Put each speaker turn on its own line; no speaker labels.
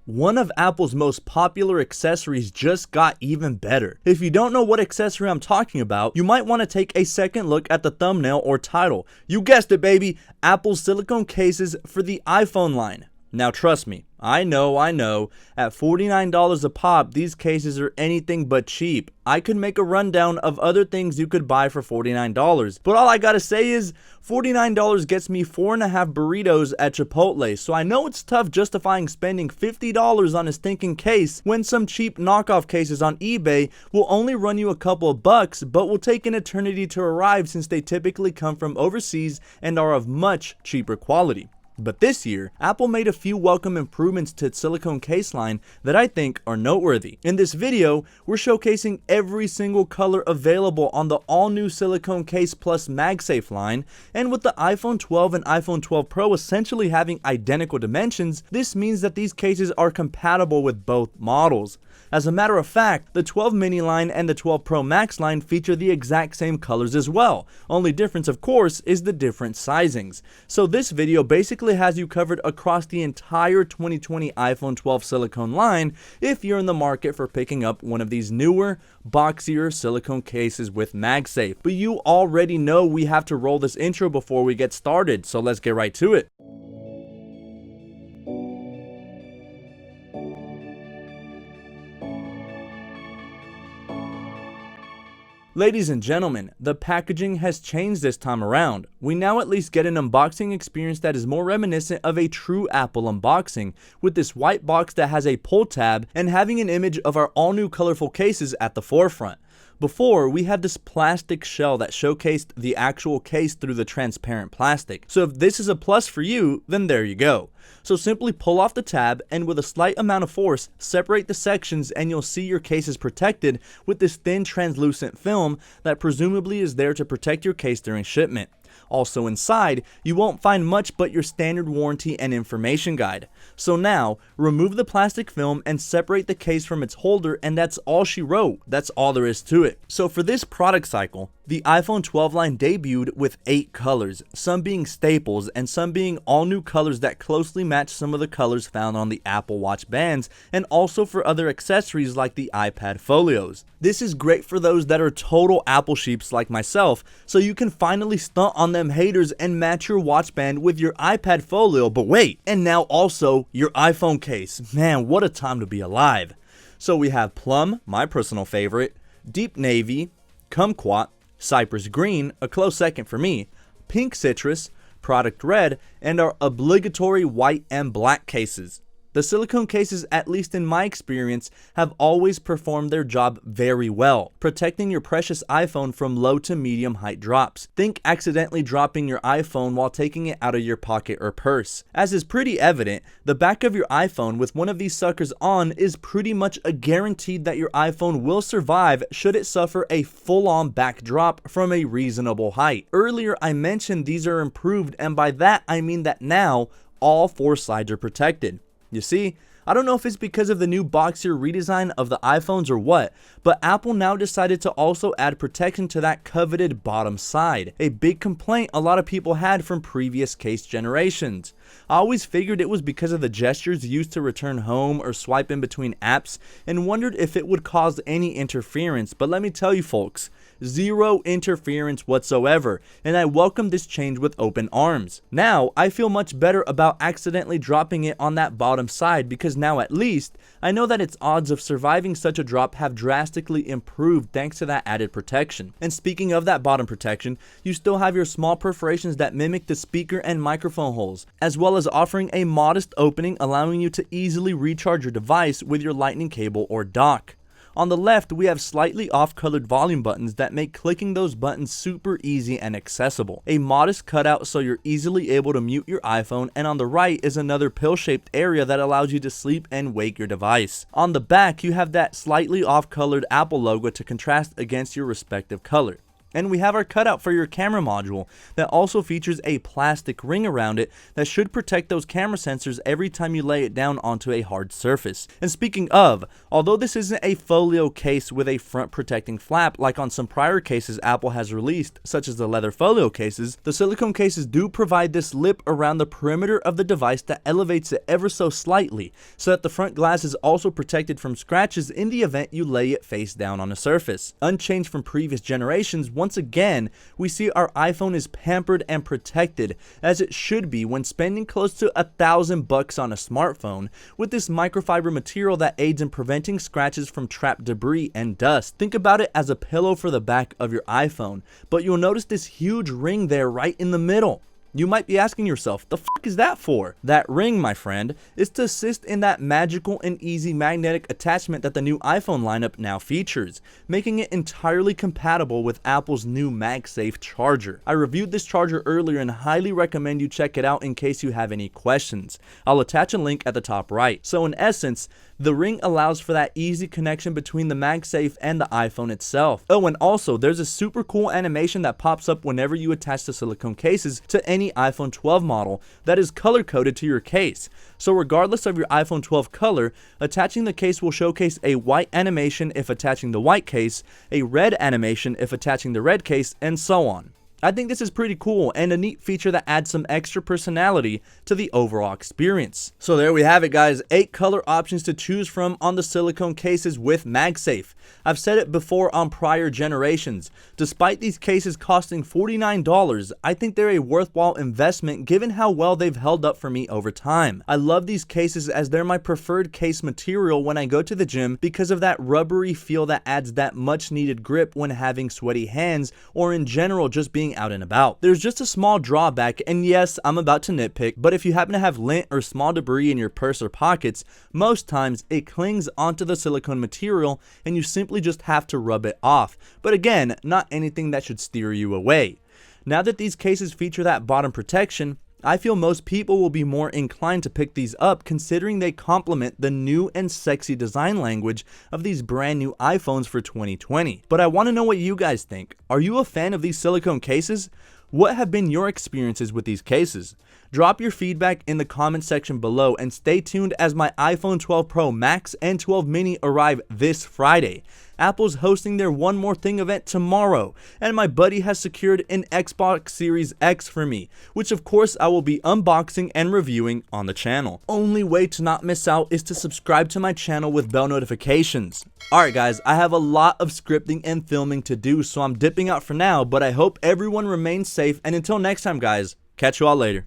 One of Apple's most popular accessories just got even better. If you don't know what accessory I'm talking about, you might want to take a second look at the thumbnail or title. You guessed it, baby! Apple's silicone cases for the iPhone line. Now trust me, I know, at $49 a pop, these cases are anything but cheap. I could make a rundown of other things you could buy for $49, but all I gotta say is $49 gets me 4.5 burritos at Chipotle, so I know it's tough justifying spending $50 on a stinking case when some cheap knockoff cases on eBay will only run you a couple of bucks, but will take an eternity to arrive since they typically come from overseas and are of much cheaper quality. But this year, Apple made a few welcome improvements to its silicone case line that I think are noteworthy. In this video, we're showcasing every single color available on the all-new Silicone Case Plus Magsafe line, and with the iPhone 12 and iPhone 12 Pro essentially having identical dimensions, this means that these cases are compatible with both models. As a matter of fact, the 12 mini line and the 12 Pro Max line feature the exact same colors as well. Only difference, of course, is the different sizings. So this video basically has you covered across the entire 2020 iPhone 12 silicone line if you're in the market for picking up one of these newer, boxier silicone cases with Magsafe. But you already know we have to roll this intro before we get started, so let's get right to it. Ladies and gentlemen, the packaging has changed this time around. We now at least get an unboxing experience that is more reminiscent of a true Apple unboxing, with this white box that has a pull tab and having an image of our all new colorful cases at the forefront. Before, we had this plastic shell that showcased the actual case through the transparent plastic. So if this is a plus for you, then there you go. So simply pull off the tab and with a slight amount of force, separate the sections and you'll see your case is protected with this thin translucent film that presumably is there to protect your case during shipment. Also inside, you won't find much but your standard warranty and information guide. So now, remove the plastic film and separate the case from its holder, and that's all she wrote. That's all there is to it. So for this product cycle, the iPhone 12 line debuted with 8 colors, some being staples and some being all new colors that closely match some of the colors found on the Apple Watch bands, and also for other accessories like the iPad folios. This is great for those that are total Apple sheeps like myself, so you can finally stunt on them haters and match your watch band with your iPad folio, but wait, and now also your iPhone case. Man, what a time to be alive. So we have Plum, my personal favorite, Deep Navy, Kumquat, Cypress Green, a close second for me, Pink Citrus, Product Red, and our obligatory white and black cases. The silicone cases, at least in my experience, have always performed their job very well, protecting your precious iPhone from low to medium height drops. Think accidentally dropping your iPhone while taking it out of your pocket or purse. As is pretty evident, the back of your iPhone with one of these suckers on is pretty much a guarantee that your iPhone will survive should it suffer a full-on back drop from a reasonable height. Earlier I mentioned these are improved, and by that I mean that now all 4 sides are protected. You see, I don't know if it's because of the new boxier redesign of the iPhones or what, but Apple now decided to also add protection to that coveted bottom side, a big complaint a lot of people had from previous case generations. I always figured it was because of the gestures used to return home or swipe in between apps and wondered if it would cause any interference, but let me tell you folks, zero interference whatsoever, and I welcome this change with open arms. Now, I feel much better about accidentally dropping it on that bottom side because now at least, I know that its odds of surviving such a drop have drastically improved thanks to that added protection. And speaking of that bottom protection, you still have your small perforations that mimic the speaker and microphone holes, as well as offering a modest opening allowing you to easily recharge your device with your lightning cable or dock. On the left, we have slightly off-colored volume buttons that make clicking those buttons super easy and accessible. A modest cutout so you're easily able to mute your iPhone, and on the right is another pill-shaped area that allows you to sleep and wake your device. On the back, you have that slightly off-colored Apple logo to contrast against your respective color. And we have our cutout for your camera module that also features a plastic ring around it that should protect those camera sensors every time you lay it down onto a hard surface. And speaking of, although this isn't a folio case with a front protecting flap like on some prior cases Apple has released, such as the leather folio cases, the silicone cases do provide this lip around the perimeter of the device that elevates it ever so slightly, so that the front glass is also protected from scratches in the event you lay it face down on a surface. Unchanged from previous generations, once again, we see our iPhone is pampered and protected, as it should be when spending close to $1,000 on a smartphone, with this microfiber material that aids in preventing scratches from trapped debris and dust. Think about it as a pillow for the back of your iPhone, but you'll notice this huge ring there right in the middle. You might be asking yourself, the fuck is that for? That ring, my friend, is to assist in that magical and easy magnetic attachment that the new iPhone lineup now features, making it entirely compatible with Apple's new Magsafe charger. I reviewed this charger earlier and highly recommend you check it out in case you have any questions. I'll attach a link at the top right. So in essence, the ring allows for that easy connection between the Magsafe and the iPhone itself. Oh, and also, there's a super cool animation that pops up whenever you attach the silicone cases to any iPhone 12 model that is color-coded to your case. So regardless of your iPhone 12 color, attaching the case will showcase a white animation if attaching the white case, a red animation if attaching the red case, and so on. I think this is pretty cool and a neat feature that adds some extra personality to the overall experience. So there we have it, guys, 8 color options to choose from on the silicone cases with Magsafe. I've said it before on prior generations, despite these cases costing $49, I think they're a worthwhile investment given how well they've held up for me over time. I love these cases as they're my preferred case material when I go to the gym because of that rubbery feel that adds that much needed grip when having sweaty hands or in general just being out and about. There's just a small drawback, and yes, I'm about to nitpick, but if you happen to have lint or small debris in your purse or pockets, most times it clings onto the silicone material and you simply just have to rub it off. But again, not anything that should steer you away. Now that these cases feature that bottom protection, I feel most people will be more inclined to pick these up considering they complement the new and sexy design language of these brand new iPhones for 2020. But I want to know what you guys think. Are you a fan of these silicone cases? What have been your experiences with these cases? Drop your feedback in the comment section below and stay tuned as my iPhone 12 Pro Max and 12 Mini arrive this Friday. Apple's hosting their One More Thing event tomorrow, and my buddy has secured an Xbox Series X for me, which of course I will be unboxing and reviewing on the channel. Only way to not miss out is to subscribe to my channel with bell notifications. Alright guys, I have a lot of scripting and filming to do, so I'm dipping out for now, but I hope everyone remains safe, and until next time guys, catch you all later.